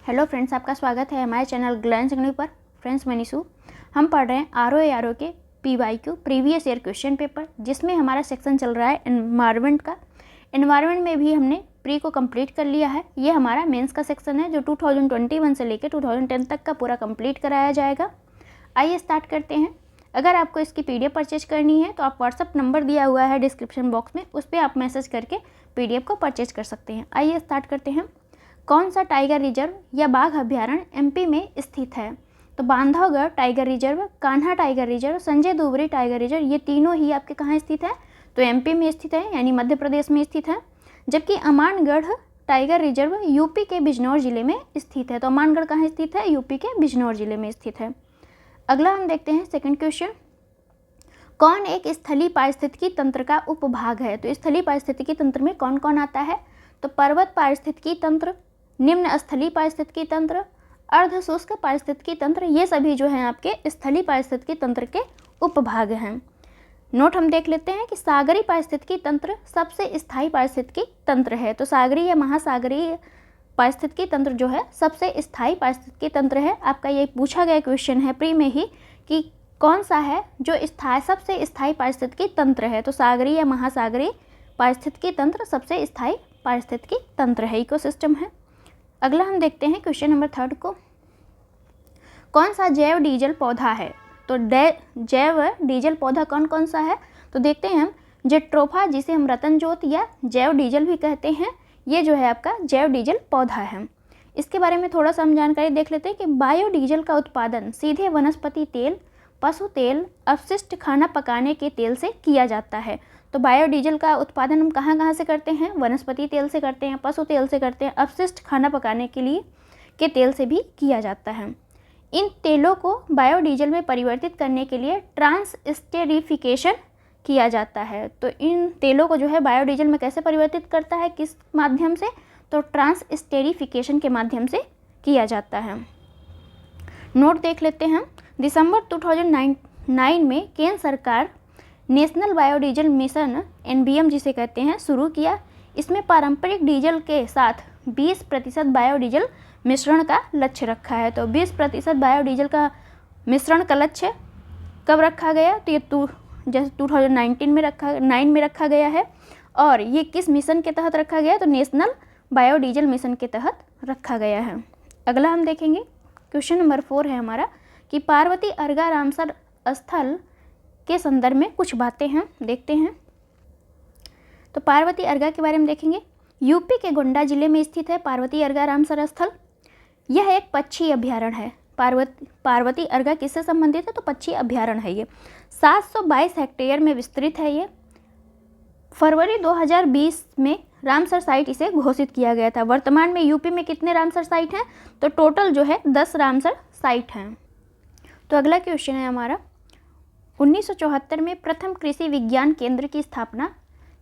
Hello friends, आपका स्वागत है हमारे चैनल ग्लैंस इंग्लिश पर। फ्रेंड्स, मैं निशु। हम पढ़ रहे हैं आर ओ के PYQ previous year question paper, जिसमें हमारा सेक्शन चल रहा है एनवायरनमेंट का। एनवायरनमेंट में भी हमने प्री को कंप्लीट कर लिया है। ये हमारा मेंस का सेक्शन है जो 2021 से लेकर 2010 तक का पूरा कंप्लीट कराया जाएगा। आइए स्टार्ट करते हैं। अगर आपको इसकी PDF परचेज करनी है तो आप व्हाट्सअप नंबर दिया हुआ है डिस्क्रिप्शन बॉक्स में, उस पर आप मैसेज करके PDF को परचेज कर सकते हैं। आइए स्टार्ट करते हैं। कौन सा टाइगर रिजर्व या बाघ अभ्यारण्य MP में स्थित है? तो Bandhavgarh tiger reserve, Kanha tiger reserve, Sanjay Dubri tiger reserve, ये तीनों ही आपके कहाँ स्थित है? तो MP में स्थित है, यानी मध्य प्रदेश में स्थित है। जबकि अमानगढ़ टाइगर रिजर्व UP के बिजनौर जिले में स्थित है। तो अमानगढ़ कहाँ स्थित है? UP के बिजनौर जिले में स्थित है। अगला हम देखते हैं सेकंड क्वेश्चन। कौन एक स्थलीय पारिस्थितिकी तंत्र का उपभाग है? तो स्थलीय पारिस्थितिकी तंत्र में कौन कौन आता है? तो पर्वत पारिस्थितिकी तंत्र, निम्न स्थलीय पारिस्थितिकी तंत्र, अर्ध शुष्क पारिस्थितिकी तंत्र, ये सभी जो हैं आपके स्थलीय पारिस्थितिकी तंत्र के उपभाग हैं। नोट हम देख लेते हैं कि सागरीय पारिस्थितिकी तंत्र सबसे स्थायी पारिस्थितिकी तंत्र है। तो सागरीय या महासागरीय पारिस्थितिकी तंत्र जो है सबसे स्थायी पारिस्थितिकी तंत्र है। आपका ये पूछा गया क्वेश्चन है प्री में ही कि कौन सा है जो सबसे स्थायी पारिस्थितिकी तंत्र है। तो सागरीय या महासागरीय पारिस्थितिकी तंत्र सबसे स्थायी पारिस्थितिकी तंत्र है, इकोसिस्टम है। अगला हम देखते हैं क्वेश्चन नंबर 3 को। कौन सा जैव डीजल पौधा है? तो जैव डीजल पौधा कौन कौन सा है? तो देखते हैं हम। जेट्रोफा, जिसे हम रतन ज्योत या जैव डीजल भी कहते हैं, ये जो है आपका जैव डीजल पौधा है। इसके बारे में थोड़ा सा हम जानकारी देख लेते हैं कि बायोडीजल का उत्पादन सीधे वनस्पति तेल, पशु तेल, अपशिष्ट खाना पकाने के तेल से किया जाता है। तो बायोडीजल का उत्पादन हम कहाँ कहाँ से करते हैं? वनस्पति तेल से करते हैं, पशु तेल से करते हैं, अपशिष्ट खाना पकाने के लिए के तेल से भी किया जाता है। इन तेलों को बायोडीजल में परिवर्तित करने के लिए ट्रांसस्टेरिफिकेशन किया जाता है। तो इन तेलों को जो है बायोडीजल में कैसे परिवर्तित करता है, किस माध्यम से? तो ट्रांसस्टेरिफिकेशन के माध्यम से किया जाता है। नोट देख लेते हैं। दिसंबर 2009 में केंद्र सरकार नेशनल बायोडीजल मिशन NBM जिसे कहते हैं शुरू किया। इसमें पारंपरिक डीजल के साथ 20% बायोडीजल मिश्रण का लक्ष्य रखा है। तो 20% बायोडीजल का मिश्रण का लक्ष्य कब रखा गया? तो ये जैसे 2009 में रखा गया है। और ये किस मिशन के तहत रखा गया? तो नेशनल बायोडीजल मिशन के तहत रखा गया है। अगला हम देखेंगे क्वेश्चन नंबर 4 है हमारा कि पार्वती अर्गा रामसर स्थल के संदर्भ में कुछ बातें हैं, देखते हैं। तो पार्वती अर्गा के बारे में देखेंगे। UP के गोंडा जिले में स्थित है पार्वती अर्गा रामसर स्थल। यह एक पक्षी अभ्यारण्य है। पार्वती अर्गा किससे संबंधित है? तो पक्षी अभ्यारण्य है ये। 722 हेक्टेयर में विस्तृत है ये। फरवरी 2020 में रामसर साइट इसे घोषित किया गया था। वर्तमान में UP में कितने रामसर साइट हैं? तो टोटल जो है 10 रामसर साइट हैं। तो अगला क्वेश्चन है हमारा, 1974 में प्रथम कृषि विज्ञान केंद्र की स्थापना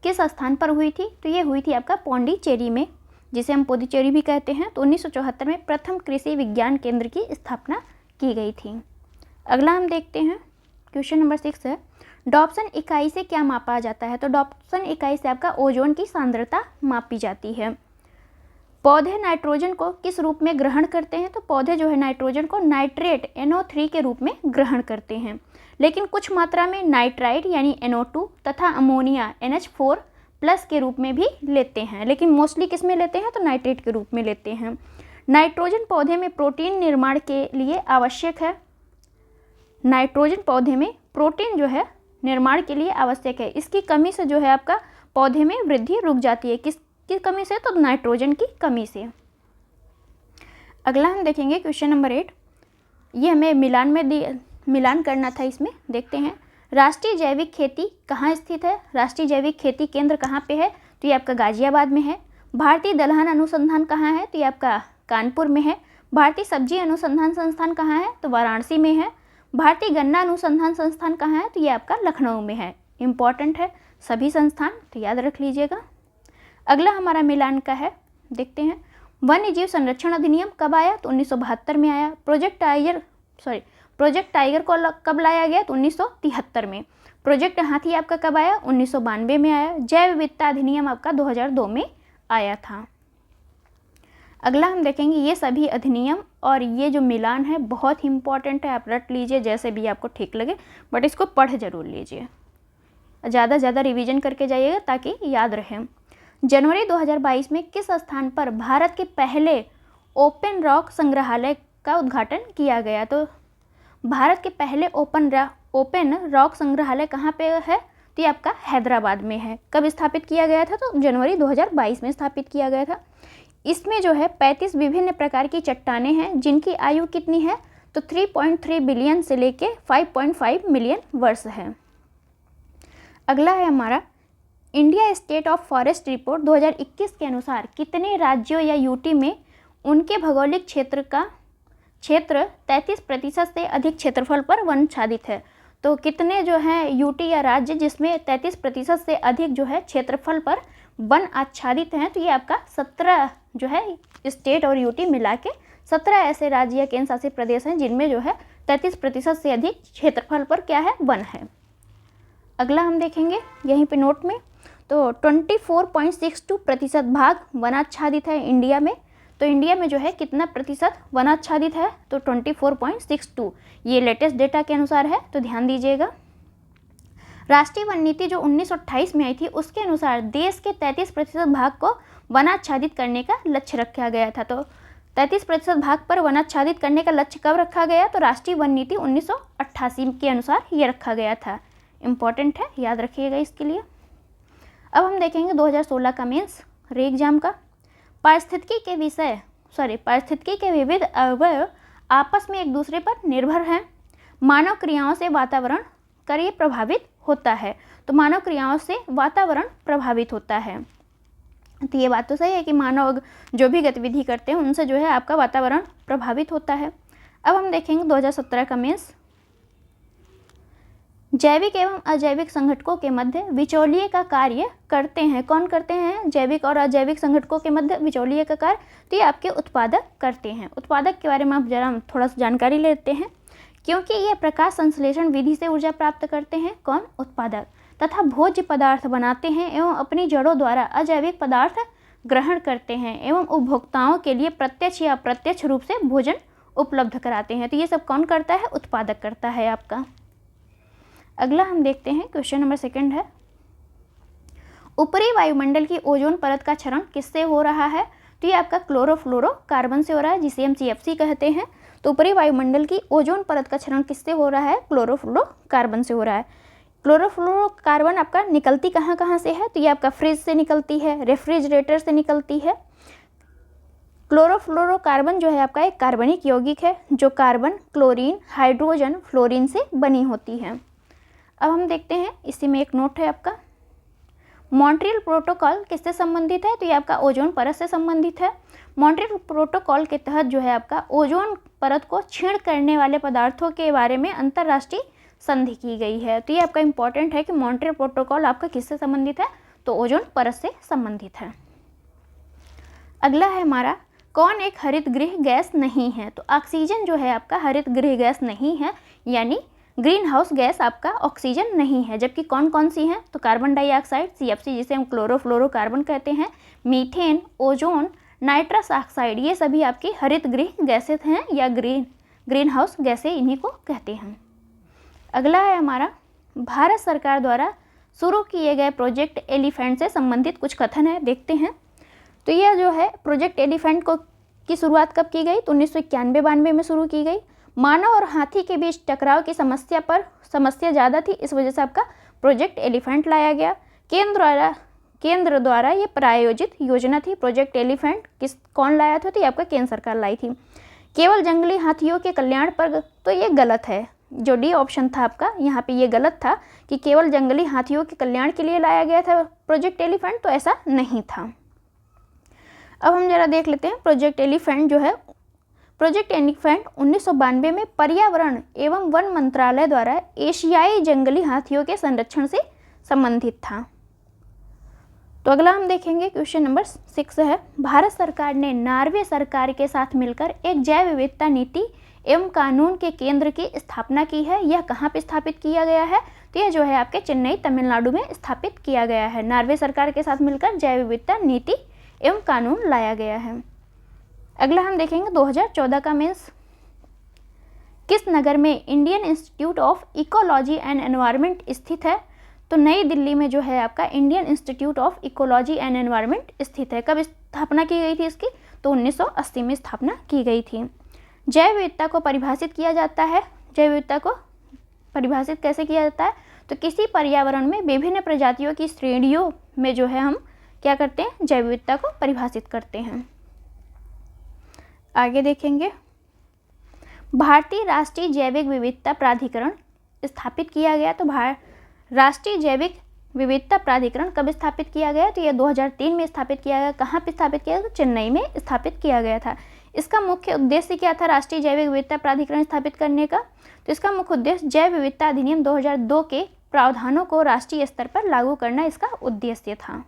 किस स्थान पर हुई थी? तो ये हुई थी आपका पौंडीचेरी में, जिसे हम पुदुचेरी भी कहते हैं। तो 1974 में प्रथम कृषि विज्ञान केंद्र की स्थापना की गई थी। अगला हम देखते हैं क्वेश्चन नंबर 6 है, डॉप्सन इकाई से क्या मापा जाता है? तो डॉप्सन इकाई से आपका ओजोन की सांद्रता मापी जाती है। पौधे नाइट्रोजन को किस रूप में ग्रहण करते हैं? तो पौधे जो है नाइट्रोजन को नाइट्रेट NO3 के रूप में ग्रहण करते हैं, लेकिन कुछ मात्रा में नाइट्राइट यानी NO2 तथा अमोनिया NH4+ के रूप में भी लेते हैं, लेकिन मोस्टली किस में लेते हैं? तो नाइट्रेट के रूप में लेते हैं। नाइट्रोजन पौधे में प्रोटीन निर्माण के लिए आवश्यक है। नाइट्रोजन पौधे में प्रोटीन जो है निर्माण के लिए आवश्यक है। इसकी कमी से जो है आपका पौधे में वृद्धि रुक जाती है। किस कमी से? तो नाइट्रोजन की कमी से। अगला हम देखेंगे क्वेश्चन नंबर 8। ये हमें मिलान करना था, इसमें देखते हैं। राष्ट्रीय जैविक खेती कहाँ स्थित है? राष्ट्रीय जैविक खेती केंद्र कहाँ पे है? तो ये आपका गाजियाबाद में है। भारतीय दलहन अनुसंधान कहाँ है? तो ये आपका कानपुर में है। भारतीय सब्जी अनुसंधान संस्थान कहाँ है? तो वाराणसी में है। भारतीय गन्ना अनुसंधान संस्थान कहाँ है? तो ये आपका लखनऊ में है। इम्पॉर्टेंट है सभी संस्थान, तो याद रख लीजिएगा। अगला हमारा मिलान का है, देखते हैं। वन्य जीव संरक्षण अधिनियम कब आया? तो 1972 में आया। प्रोजेक्ट टाइगर को कब लाया गया? तो 1973 में। प्रोजेक्ट हाथी आपका कब आया? 1992 में आया। जैव विविधता अधिनियम आपका 2002 में आया था। अगला हम देखेंगे ये सभी अधिनियम और ये जो मिलान है बहुत ही इंपॉर्टेंट है, आप रट लीजिए जैसे भी आपको ठीक लगे, बट इसको पढ़ जरूर लीजिए, ज़्यादा ज़्यादा रिवीजन करके जाइएगा ताकि याद रहे। जनवरी 2022 में किस स्थान पर भारत के पहले ओपन रॉक संग्रहालय का उद्घाटन किया गया? तो भारत के पहले ओपन रॉक संग्रहालय कहाँ पे है? तो ये आपका हैदराबाद में है। कब स्थापित किया गया था? तो जनवरी 2022 में स्थापित किया गया था। इसमें जो है 35 विभिन्न प्रकार की चट्टानें हैं जिनकी आयु कितनी है? तो 3.3 बिलियन से लेके 5.5 मिलियन वर्ष है। अगला है हमारा India state of forest report 2021 के अनुसार कितने राज्यों या यूटी में उनके भौगोलिक क्षेत्र 33% से अधिक क्षेत्रफल पर वन आच्छादित है? तो कितने जो है यूटी या राज्य जिसमें 33% से अधिक जो है क्षेत्रफल पर वन आच्छादित हैं? तो ये आपका 17 जो है स्टेट और यूटी मिला के 17 ऐसे राज्य या केंद्र शासित प्रदेश हैं जिनमें जो है 33% से अधिक क्षेत्रफल पर क्या है? वन है। अगला हम देखेंगे यहीं पे नोट में, तो 24.62% भाग वनाच्छादित है इंडिया में। तो इंडिया में जो है कितना प्रतिशत वनाच्छादित है? तो 24.62, ये लेटेस्ट डेटा के अनुसार है, तो ध्यान दीजिएगा। राष्ट्रीय वन नीति जो 1928 में आई थी उसके अनुसार देश के 33% भाग को वनाच्छादित करने का लक्ष्य रखा गया था। तो 33% भाग पर वनाच्छादित करने का लक्ष्य कब रखा गया? तो राष्ट्रीय वन नीति 1988 के अनुसार ये रखा गया था। इम्पॉर्टेंट है, याद रखिएगा इसके लिए। अब हम देखेंगे 2016 का मेंस रे एग्जाम का। पारिस्थितिकी के विविध अवयव आपस में एक दूसरे पर निर्भर हैं। मानव क्रियाओं से वातावरण कार्य प्रभावित होता है। तो मानव क्रियाओं से वातावरण प्रभावित होता है। तो ये बात तो सही है कि मानव जो भी गतिविधि करते हैं उनसे जो है आपका वातावरण प्रभावित होता है। अब हम देखेंगे 2017 का मेंस जैविक एवं अजैविक संगठकों के मध्य बिचौलिए का कार्य करते हैं। कौन करते हैं? जैविक और अजैविक संगठकों के मध्य बिचौलिए का कार्य तो ये आपके उत्पादक करते हैं। उत्पादक के बारे में आप जरा थोड़ा सा जानकारी लेते हैं, क्योंकि ये प्रकाश संश्लेषण विधि से ऊर्जा प्राप्त करते हैं। कौन? उत्पादक। तथा भोज्य पदार्थ बनाते हैं एवं अपनी जड़ों द्वारा अजैविक पदार्थ ग्रहण करते हैं एवं उपभोक्ताओं के लिए प्रत्यक्ष या अप्रत्यक्ष रूप से भोजन उपलब्ध कराते हैं। तो ये सब कौन करता है? उत्पादक करता है आपका। अगला हम देखते हैं क्वेश्चन नंबर 2 है, ऊपरी वायुमंडल की ओजोन परत का क्षरण किससे हो रहा है? तो ये आपका क्लोरोफ्लोरोकार्बन से हो रहा है, जिसे हम CFC कहते हैं। तो ऊपरी वायुमंडल की ओजोन परत का क्षरण किससे हो रहा है? क्लोरोफ्लोरोकार्बन से हो रहा है। क्लोरोफ्लोरोकार्बन आपका निकलती कहाँ से है? तो ये आपका फ्रिज से निकलती है, रेफ्रिजरेटर से निकलती है। क्लोरोफ्लोरोकार्बन जो है आपका एक कार्बनिक यौगिक है जो कार्बन, क्लोरीन, हाइड्रोजन, फ्लोरीन से बनी होती है। अब हम देखते हैं इसी में एक नोट है आपका, मॉन्ट्रियल प्रोटोकॉल किससे संबंधित है? तो ये आपका ओजोन परत से संबंधित है। मॉन्ट्रियल प्रोटोकॉल के तहत जो है आपका ओजोन परत को क्षीण करने वाले पदार्थों के बारे में अंतर्राष्ट्रीय संधि की गई है। तो ये आपका इंपॉर्टेंट है कि मॉन्ट्रियल प्रोटोकॉल आपका किससे संबंधित है? तो ओजोन परत से संबंधित है। अगला है हमारा, कौन एक हरित गृह गैस नहीं है? तो ऑक्सीजन जो है आपका हरित गृह गैस नहीं है, यानी ग्रीन हाउस गैस आपका ऑक्सीजन नहीं है। जबकि कौन कौन सी हैं? तो कार्बन डाइऑक्साइड CFC जिसे हम क्लोरोफ्लोरोकार्बन कहते हैं, मीथेन, ओजोन, नाइट्रस ऑक्साइड, ये सभी आपकी हरित गृह गैसें हैं या ग्रीन हाउस गैसें इन्हीं को कहते हैं। अगला है हमारा, भारत सरकार द्वारा शुरू किए गए प्रोजेक्ट एलिफेंट से संबंधित कुछ कथन है, देखते हैं। तो यह जो है प्रोजेक्ट एलिफेंट की शुरुआत कब की गई? तो 1991-92 में शुरू की गई। मानव और हाथी के बीच टकराव की समस्या ज़्यादा थी, इस वजह से आपका प्रोजेक्ट एलिफेंट लाया गया। केंद्र द्वारा ये प्रायोजित योजना थी। प्रोजेक्ट एलिफेंट कौन लाया था? तो ये आपका केंद्र सरकार लाई थी। केवल जंगली हाथियों के कल्याण पर, तो ये गलत है। जो डी ऑप्शन था आपका यहाँ पे ये गलत था कि केवल जंगली हाथियों के कल्याण के लिए लाया गया था प्रोजेक्ट एलिफेंट, तो ऐसा नहीं था। अब हम जरा देख लेते हैं प्रोजेक्ट एलिफेंट जो है, प्रोजेक्ट एलिफेंट 1992 में पर्यावरण एवं वन मंत्रालय द्वारा एशियाई जंगली हाथियों के संरक्षण से संबंधित था। तो अगला हम देखेंगे क्वेश्चन नंबर 6 है, भारत सरकार ने नॉर्वे सरकार के साथ मिलकर एक जैव विविधता नीति एवं कानून के केंद्र की स्थापना की है। यह कहाँ पे स्थापित किया गया है? तो यह जो है आपके चेन्नई तमिलनाडु में स्थापित किया गया है। नॉर्वे सरकार के साथ मिलकर जैव विविधता नीति एवं कानून लाया गया है। अगला हम देखेंगे 2014 का मेंस। किस नगर में Indian institute of ecology and environment स्थित है? तो नई दिल्ली में जो है आपका Indian institute of ecology and environment स्थित है। कब स्थापना की गई थी इसकी? तो 1980 में स्थापना की गई थी। जैव विविधता को परिभाषित किया जाता है। जैव विविधता को परिभाषित कैसे किया जाता है? तो किसी पर्यावरण में विभिन्न प्रजातियों की श्रेणियों में जो है हम क्या करते हैं? जैव विविधता को परिभाषित करते हैं। आगे देखेंगे, भारतीय राष्ट्रीय जैविक विविधता प्राधिकरण स्थापित किया गया। तो राष्ट्रीय जैविक विविधता प्राधिकरण कब स्थापित किया गया? तो यह 2003 में स्थापित किया गया। कहाँ पे स्थापित किया गया? तो चेन्नई में स्थापित किया गया था। इसका मुख्य उद्देश्य क्या था राष्ट्रीय जैविक विविधता प्राधिकरण स्थापित करने का? तो इसका मुख्य उद्देश्य जैव विविधता अधिनियम 2002 के प्रावधानों को राष्ट्रीय स्तर पर लागू करना इसका उद्देश्य था।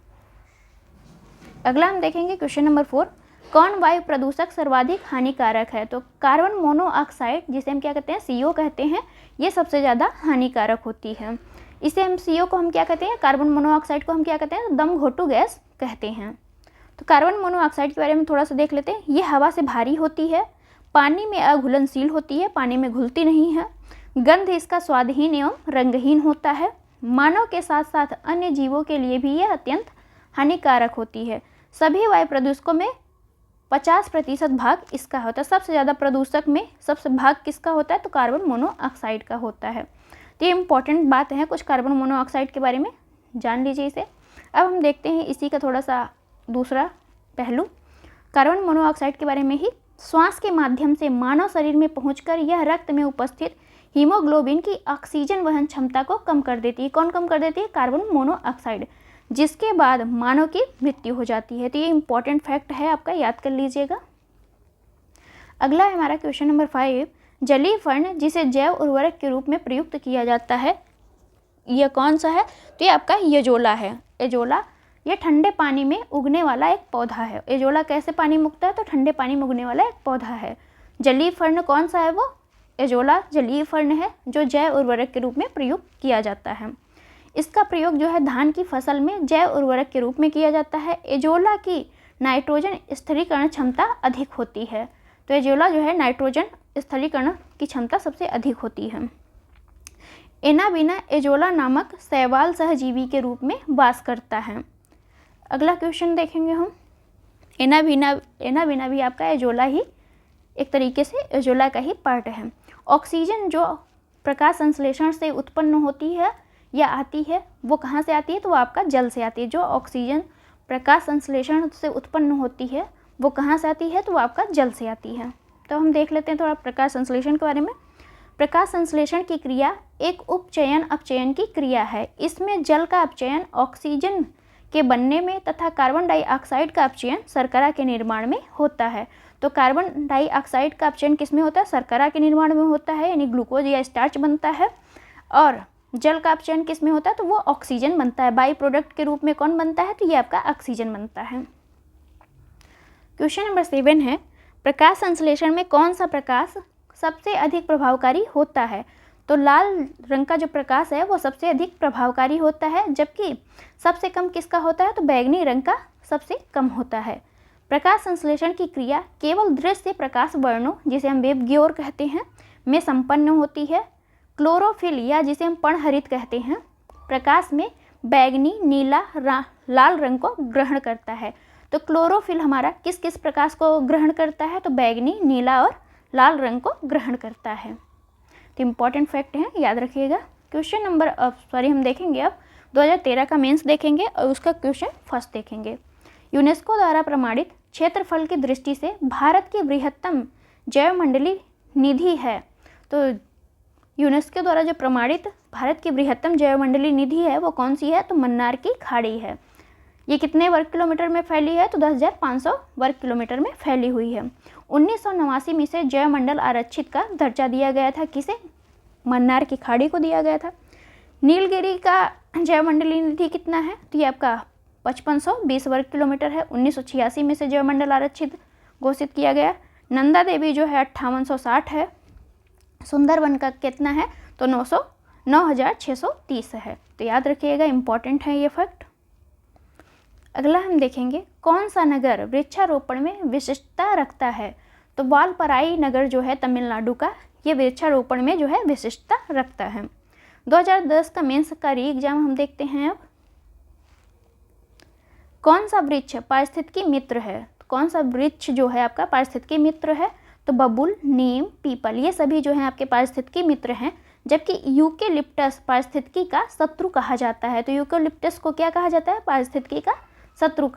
अगला हम देखेंगे क्वेश्चन नंबर 4, कौन वायु प्रदूषक सर्वाधिक हानिकारक है? तो कार्बन मोनोऑक्साइड, जिसे हम क्या कहते हैं? CO कहते हैं, ये सबसे ज़्यादा हानिकारक होती है। इसे हम CO को हम क्या कहते हैं? कार्बन मोनोऑक्साइड को हम क्या कहते हैं? दम घोटू गैस कहते हैं। तो कार्बन मोनोऑक्साइड के बारे में थोड़ा सा देख लेते हैं। ये हवा से भारी होती है, पानी में अघुलनशील होती है, पानी में घुलती नहीं है, गंध इसका स्वादहीन एवं रंगहीन होता है, मानव के साथ साथ अन्य जीवों के लिए भी यह अत्यंत हानिकारक होती है। सभी वायु प्रदूषकों में 50% भाग इसका होता है। सबसे ज़्यादा प्रदूषक में सबसे भाग किसका होता है? तो कार्बन मोनोऑक्साइड का होता है। तो ये इंपॉर्टेंट बात है, कुछ कार्बन मोनोऑक्साइड के बारे में जान लीजिए इसे। अब हम देखते हैं इसी का थोड़ा सा दूसरा पहलू, कार्बन मोनोऑक्साइड के बारे में ही। श्वास के माध्यम से मानव शरीर में पहुंचकर यह रक्त में उपस्थित हीमोग्लोबिन की ऑक्सीजन वहन क्षमता को कम कर देती है। कौन कम कर देती है? कार्बन मोनोऑक्साइड, जिसके बाद मानव की मृत्यु हो जाती है। तो ये इंपॉर्टेंट फैक्ट है आपका, याद कर लीजिएगा। अगला है हमारा क्वेश्चन नंबर 5, जलीय फर्ण जिसे जैव उर्वरक के रूप में प्रयुक्त किया जाता है, यह कौन सा है? तो ये आपका एजोला है। एजोला ये ठंडे पानी में उगने वाला एक पौधा है। एजोला कैसे पानी में उगता है? तो ठंडे पानी में उगने वाला एक पौधा है। जलीय फर्ण कौन सा है? वो एजोला जलीय फर्ण है, जो जैव उर्वरक के रूप में प्रयुक्त किया जाता है। इसका प्रयोग जो है धान की फसल में जैव उर्वरक के रूप में किया जाता है। एजोला की नाइट्रोजन स्थिरीकरण क्षमता अधिक होती है। तो एजोला जो है नाइट्रोजन स्थिरीकरण की क्षमता सबसे अधिक होती है। एनाबीना एजोला नामक शैवाल सहजीवी के रूप में वास करता है। अगला क्वेश्चन देखेंगे हम, एनाबीना भी आपका एजोला ही एक तरीके से एजोला का ही पार्ट है। ऑक्सीजन जो प्रकाश संश्लेषण से उत्पन्न होती है या आती है, वो कहाँ से आती है? तो वो आपका जल से आती है। जो ऑक्सीजन प्रकाश संश्लेषण से उत्पन्न होती है वो कहाँ से आती है? तो वो आपका जल से आती है। तो हम देख लेते हैं थोड़ा प्रकाश संश्लेषण के बारे में। प्रकाश संश्लेषण की क्रिया एक उपचयन अपचयन की क्रिया है। इसमें जल का अपचयन ऑक्सीजन के बनने में तथा कार्बन डाइऑक्साइड का अपचयन शर्करा के निर्माण में होता है। तो कार्बन डाइऑक्साइड का अपचयन किस में होता है? शर्करा के निर्माण में होता है, यानी ग्लूकोज या स्टार्च बनता है। और जल का अपचयन किस में होता है? तो वो ऑक्सीजन बनता है। बाई प्रोडक्ट के रूप में कौन बनता है? तो ये आपका ऑक्सीजन बनता है। क्वेश्चन नंबर 7 है, प्रकाश संश्लेषण में कौन सा प्रकाश सबसे अधिक प्रभावकारी होता है? तो लाल रंग का जो प्रकाश है वो सबसे अधिक प्रभावकारी होता है, जबकि सबसे कम किसका होता है? तो बैगनी रंग का सबसे कम होता है। प्रकाश संश्लेषण की क्रिया केवल दृश्य प्रकाश वर्णों, जिसे हम वेवग्योर कहते हैं, में संपन्न होती है। क्लोरोफिल या जिसे हम पर्णहरित कहते हैं, प्रकाश में बैगनी, नीला, लाल रंग को ग्रहण करता है। तो क्लोरोफिल हमारा किस किस प्रकाश को ग्रहण करता है? तो बैगनी, नीला और लाल रंग को ग्रहण करता है। तो इम्पॉर्टेंट फैक्ट है, याद रखिएगा। क्वेश्चन नंबर हम देखेंगे अब 2013 का मेंस देखेंगे और उसका क्वेश्चन फर्स्ट देखेंगे। यूनेस्को द्वारा प्रमाणित क्षेत्रफल की दृष्टि से भारत की बृहत्तम जैवमंडलीय निधि है। तो यूनेस्को द्वारा जो प्रमाणित भारत की बृहत्तम जैवमंडलीय निधि है वो कौन सी है? तो मन्नार की खाड़ी है। ये कितने वर्ग किलोमीटर में फैली है? तो 10,500 वर्ग किलोमीटर में फैली हुई है। 1989 में से जैवमंडल आरक्षित का दर्जा दिया गया था। किसे? मन्नार की खाड़ी को दिया गया था। नीलगिरी का जैवमंडलीय निधि कितना है? तो ये आपका 5520 वर्ग किलोमीटर है। 1986 में से जैवमंडल आरक्षित घोषित किया गया। नंदा देवी जो है 5860 है। सुंदरवन का कितना है? तो 9630 है। तो याद रखिएगा, इंपॉर्टेंट है ये फैक्ट। अगला हम देखेंगे कौन सा नगर वृक्षारोपण में विशिष्टता रखता है? तो वालपराई नगर जो है तमिलनाडु का, ये वृक्षारोपण में जो है विशिष्टता रखता है। 2010 का मेंस का री एग्जाम हम देखते हैं अब। कौन सा वृक्ष पारिस्थितिकी मित्र है? कौन सा वृक्ष जो है आपका पारिस्थितिकी मित्र है? तो बबूल, नीम, पीपल, ये सभी जो है आपके पारिस्थितिकी मित्र हैं। जबकि यूकेलिप्टस पारिस्थितिकी का शत्रु कहा जाता है। तो यूकेलिप्टस को क्या कहा जाता है? पारिस्थितिकी का शत्रु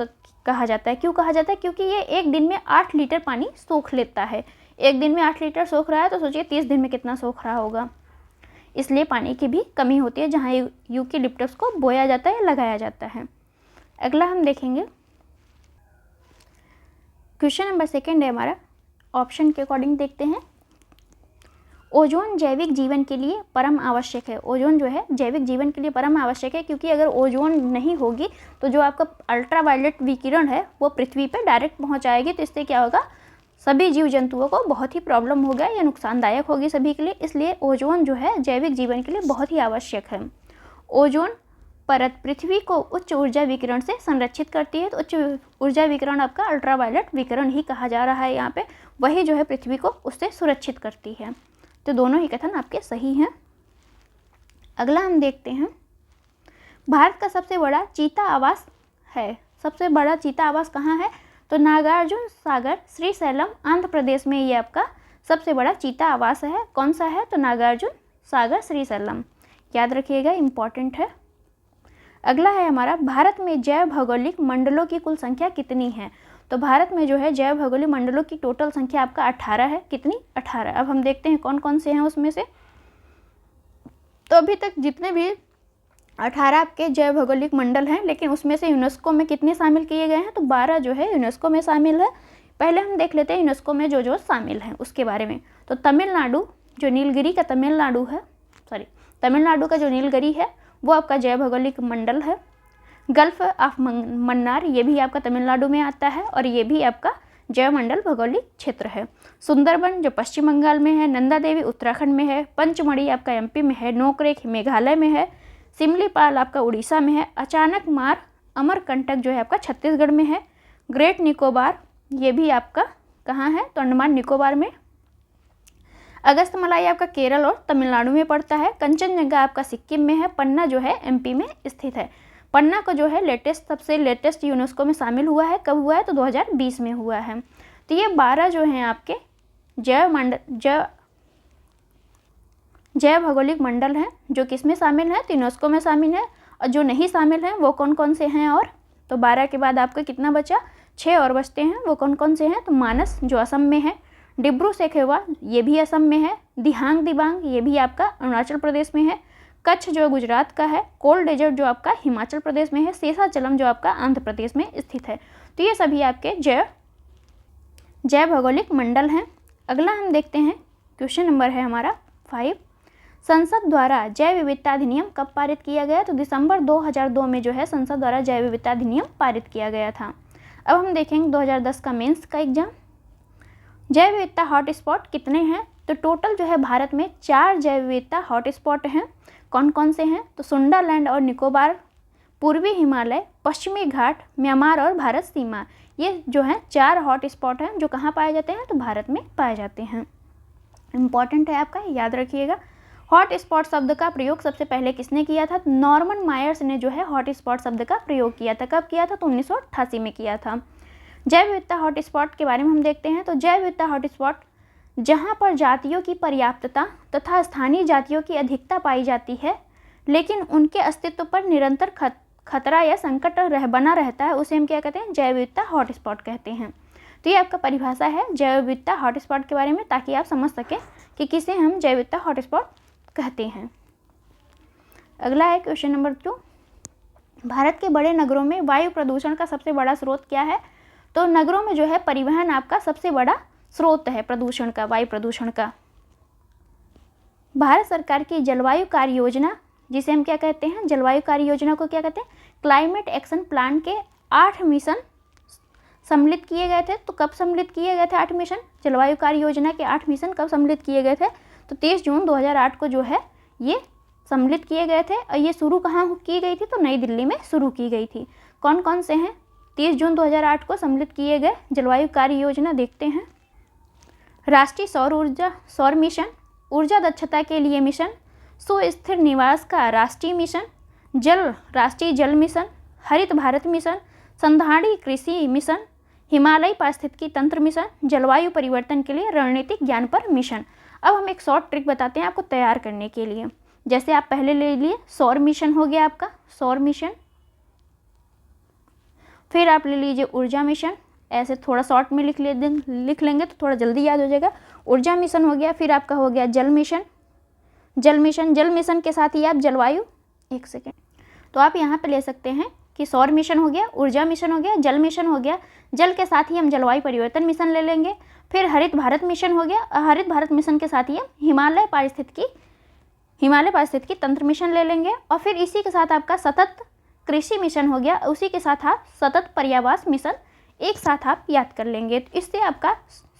कहा जाता है। क्यों कहा जाता है? क्योंकि ये एक दिन में 8 लीटर पानी सोख लेता है। एक दिन में 8 लीटर सोख रहा है तो सोचिए 30 दिन में कितना सोख रहा होगा। इसलिए पानी की भी कमी होती है जहाँ यूकेलिप्टस को बोया जाता है, लगाया जाता है। अगला हम देखेंगे, क्वेश्चन नंबर 2 है हमारा, ऑप्शन के अकॉर्डिंग देखते हैं। ओजोन जैविक जीवन के लिए परम आवश्यक है। ओजोन जो है जैविक जीवन के लिए परम आवश्यक है, क्योंकि अगर ओजोन नहीं होगी तो जो आपका अल्ट्रावायलेट विकिरण है वो पृथ्वी पे डायरेक्ट पहुंच आएगी। तो इससे क्या होगा, सभी जीव जंतुओं को बहुत ही प्रॉब्लम होगा या नुकसानदायक होगी सभी के लिए। इसलिए ओजोन जो है जैविक जीवन के लिए बहुत ही आवश्यक है। ओजोन परत पृथ्वी को उच्च ऊर्जा विकिरण से संरक्षित करती है। तो उच्च ऊर्जा विकिरण आपका अल्ट्रावायलेट विकिरण ही कहा जा रहा है यहाँ पे, वही जो है पृथ्वी को उससे सुरक्षित करती है। तो दोनों ही कथन आपके सही हैं। अगला हम देखते हैं, भारत का सबसे बड़ा चीता आवास है। सबसे बड़ा चीता आवास कहाँ है? तो नागार्जुन सागर श्रीशैलम आंध्र प्रदेश में ये आपका सबसे बड़ा चीता आवास है। कौन सा है? तो नागार्जुन सागर श्रीशैलम, याद रखिएगा, इम्पॉर्टेंट है। अगला है हमारा, भारत में जैव भौगोलिक मंडलों की कुल संख्या कितनी है? तो भारत में जो है जैव भौगोलिक मंडलों की टोटल संख्या आपका 18 है। कितनी? 18। अब हम देखते हैं कौन कौन से हैं उसमें से। तो अभी तक जितने भी 18 आपके जैव भौगोलिक मंडल हैं, लेकिन उसमें से यूनेस्को में कितने शामिल किए गए हैं? तो 12 जो है यूनेस्को में शामिल है। पहले हम देख लेते हैं यूनेस्को में जो शामिल हैं उसके बारे में। तो तमिलनाडु, जो नीलगिरी का तमिलनाडु है, तमिलनाडु का जो नीलगिरी है वो आपका जैव भौगोलिक मंडल है। गल्फ ऑफ मन्नार, ये भी आपका तमिलनाडु में आता है और ये भी आपका जैव मंडल भौगोलिक क्षेत्र है। सुंदरबन जो पश्चिम बंगाल में है, नंदा देवी उत्तराखंड में है, पंचमढ़ी आपका एमपी में है, नोकरेक मेघालय में है, सिमलीपाल आपका उड़ीसा में है, अचानक मार अमरकंटक जो है आपका छत्तीसगढ़ में है, ग्रेट निकोबार ये भी आपका कहाँ है? तो अंडमान निकोबार में। अगस्तमलाई आपका केरल और तमिलनाडु में पड़ता है। कंचनजंगा आपका सिक्किम में है। पन्ना जो है एमपी में स्थित है। पन्ना को जो है सबसे लेटेस्ट यूनेस्को में शामिल हुआ है। कब हुआ है? तो 2020 में हुआ है। तो ये 12 जो हैं आपके जैव भौगोलिक मंडल हैं जो किस में शामिल हैं? तो यूनेस्को में शामिल है। और जो नहीं शामिल हैं वो कौन कौन से हैं? और तो 12 के बाद आपका कितना बचा? 6 और बचते हैं। वो कौन कौन से हैं? तो मानस जो असम में है, डिब्रू सैखोवा ये भी असम में है, दिहांग दिबांग ये भी आपका अरुणाचल प्रदेश में है, कच्छ जो गुजरात का है, कोल्ड डेजर्ट जो आपका हिमाचल प्रदेश में है, शेषाचलम जो आपका आंध्र प्रदेश में स्थित है। तो ये सभी आपके जैव भौगोलिक मंडल हैं। अगला हम देखते हैं, क्वेश्चन नंबर है हमारा 5। संसद द्वारा जैव विविधता अधिनियम कब पारित किया गया? तो दिसंबर 2002 में जो है संसद द्वारा जैव विविधता अधिनियम पारित किया गया था। अब हम देखेंगे 2010 का मेंस का एग्जाम। जैव विविधता हॉटस्पॉट कितने हैं? तो टोटल जो है भारत में 4 जैव विविधता हॉटस्पॉट हैं। कौन कौन से हैं? तो सुंडालैंड और निकोबार, पूर्वी हिमालय, पश्चिमी घाट, म्यांमार और भारत सीमा, ये जो हैं 4 हॉटस्पॉट हैं जो कहाँ पाए जाते हैं? तो भारत में पाए जाते हैं। इम्पॉर्टेंट है आपका, याद रखिएगा। हॉटस्पॉट शब्द का प्रयोग सबसे पहले किसने किया था? नॉर्मन मायर्स ने जो है हॉटस्पॉट शब्द का प्रयोग किया था। कब किया था? तो 1988 में किया था। जैव विविधता हॉटस्पॉट के बारे में हम देखते हैं। तो जैव विविधता हॉटस्पॉट जहाँ पर जातियों की पर्याप्तता तथा स्थानीय जातियों की अधिकता पाई जाती है, लेकिन उनके अस्तित्व पर निरंतर खतरा या संकट बना रहता है, उसे हम क्या कहते हैं? जैव विविधता हॉटस्पॉट कहते हैं। तो ये आपका परिभाषा है जैव विविधता हॉटस्पॉट के बारे में, ताकि आप समझ सकें कि किसे हम जैव विविधता हॉटस्पॉट कहते हैं। अगला है क्वेश्चन नंबर 2। भारत के बड़े नगरों में वायु प्रदूषण का सबसे बड़ा स्रोत क्या है? तो नगरों में जो है परिवहन आपका सबसे बड़ा स्रोत है प्रदूषण का, वायु प्रदूषण का। भारत सरकार की जलवायु कार्य योजना, जिसे हम क्या कहते हैं? जलवायु कार्य योजना को क्या कहते हैं? क्लाइमेट एक्शन प्लान के 8 मिशन सम्मिलित किए गए थे। तो कब सम्मिलित किए गए थे 8 मिशन? जलवायु कार्य योजना के 8 मिशन कब सम्मिलित किए गए थे? तो 23 जून 2008 को जो है ये सम्मिलित किए गए थे। और ये शुरू कहाँ की गई थी? तो नई दिल्ली में शुरू की गई थी। कौन कौन से हैं? 30 जून 2008 को सम्मिलित किए गए जलवायु कार्य योजना देखते हैं। राष्ट्रीय सौर मिशन, ऊर्जा दक्षता के लिए मिशन, सुस्थिर निवास का राष्ट्रीय मिशन, राष्ट्रीय जल मिशन, हरित भारत मिशन, संधारणीय कृषि मिशन, हिमालयी पारिस्थितिकी तंत्र मिशन, जलवायु परिवर्तन के लिए रणनीतिक ज्ञान पर मिशन। अब हम एक शॉर्ट ट्रिक बताते हैं आपको तैयार करने के लिए। जैसे आप पहले ले लिए सौर मिशन हो गया आपका सौर मिशन, फिर आप ले लीजिए ऊर्जा मिशन, ऐसे थोड़ा शॉर्ट में लिख लेंगे तो थोड़ा जल्दी याद हो जाएगा। ऊर्जा मिशन हो गया, फिर आपका हो गया जल मिशन के साथ ही आप जलवायु, एक सेकेंड, तो आप यहाँ पे ले सकते हैं कि सौर मिशन हो गया, ऊर्जा मिशन हो गया, जल मिशन हो गया, जल के साथ ही हम जलवायु परिवर्तन मिशन ले लेंगे, फिर हरित भारत मिशन हो गया, हरित भारत मिशन के साथ ही हम हिमालय पारिस्थितिकी तंत्र मिशन ले लेंगे, और फिर इसी के साथ आपका सतत कृषि मिशन हो गया, उसी के साथ आप सतत पर्यावरण मिशन एक साथ आप याद कर लेंगे। तो इससे आपका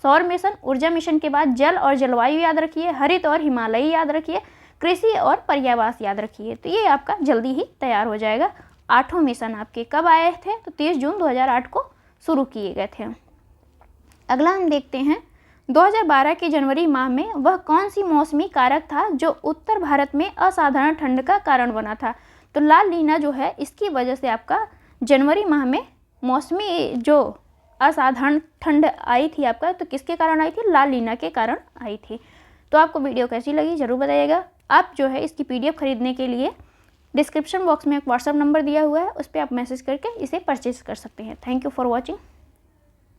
सौर मिशन, ऊर्जा मिशन के बाद जल और जलवायु याद रखिए, हरित और हिमालयी याद रखिए, कृषि और पर्यावरण याद रखिए, तो ये आपका जल्दी ही तैयार हो जाएगा। 8 मिशन आपके कब आए थे? तो 30 जून 2008 को शुरू किए गए थे। अगला हम देखते हैं 2012 के जनवरी माह में वह कौन सी मौसमी कारक था जो उत्तर भारत में असाधारण ठंड का कारण बना था? तो लाल नीना जो है इसकी वजह से आपका जनवरी माह में मौसमी जो असाधारण ठंड आई थी आपका, तो किसके कारण आई थी? लाल नीना के कारण आई थी। तो आपको वीडियो कैसी लगी ज़रूर बताइएगा। आप जो है इसकी PDF खरीदने के लिए डिस्क्रिप्शन बॉक्स में एक व्हाट्सअप नंबर दिया हुआ है, उस पर आप मैसेज करके इसे परचेज कर सकते हैं। Thank you for watching.